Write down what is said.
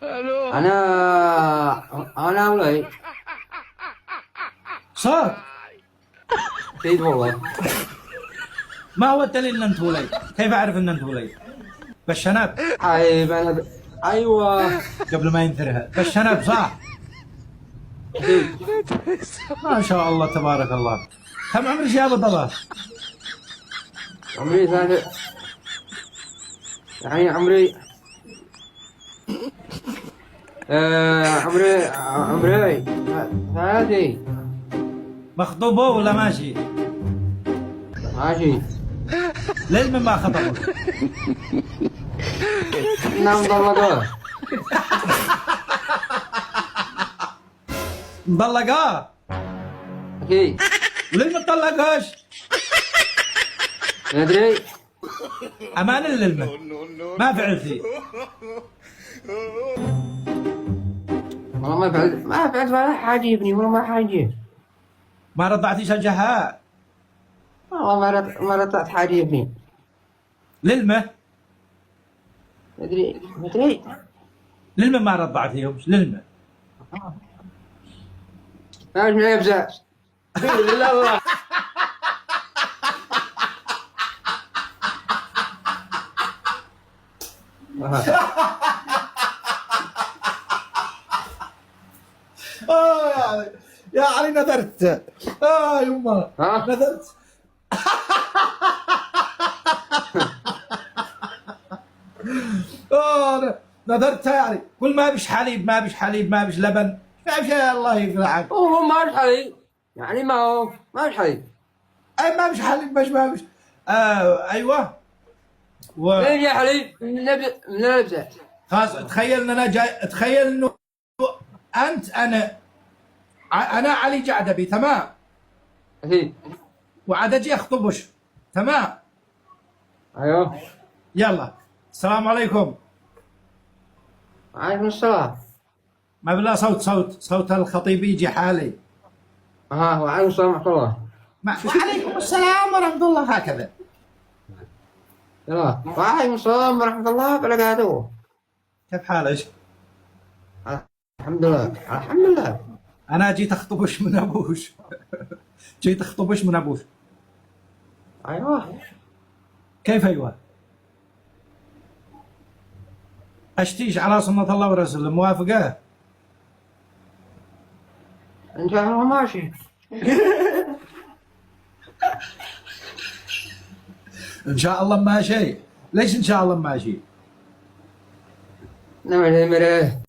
انا انا ولاي صوت. اكيد والله. ما هو الدليل ان انت ولي؟ كيف اعرف ان انت ولي؟ بالشنب. طيب انا ايوه قبل ما ينثرها بالشنب صح. اكيد. ما شاء الله تبارك الله. كم عمرك يا ابو ضباب؟ عمري ثلاثة، يعني عمري عمري ثلاثي. مخطوبه ولا ماشي؟ ماشي. ليش من ما خطبك؟ نعم طلقوه. مطلقاه؟ اكيد. وليش ما تطلقهاش؟ ندري. امان للمه. ما فعلتي. والله ما فعلت ولا حاجة يا ابني، والله ما حاجة. ما رضعتيش الجهاء؟ والله ما رضعت حاجة يا ابني. للمه. ندري. للمه ما رضعتيهم للمه. ماشي من يبزع. لا والله. يا علي نذرت. يما ها؟ نذرت. نذرت يا علي. قل ما بيش حليب ما بيش حليب ما بيش لبن ما بيش. الله يقلعك. هو ما بيش حليب، يعني ما بيش حليب. اي ما بيش حليب ما بيش. ايوه. ليه يا حليب من النبزة. خلاص تخيل ان انا جاي. تخيل انه انت انا علي جعدبي تمام. اكيد. وعاد اجي اخطبش تمام. ايوه. يلا السلام عليكم. عليكم السلام. ما بالله صوت الخطيب يجي حالي. وعليكم السلام ورحمة الله. وعليكم السلام ورحمة الله هكذا. يلا وعليكم السلام ورحمة الله وبركاته. كيف حالك؟ الحمد لله الحمد لله. أنا جيت أخطبش من أبوش. جيت أخطبش من أبوش. ايوه. كيف أيوه؟ أشتيش على سنة الله ورسوله موافقة؟ ان شاء الله ماشي. إن شاء الله ماشي. ليش إن شاء الله ماشي؟ نعم.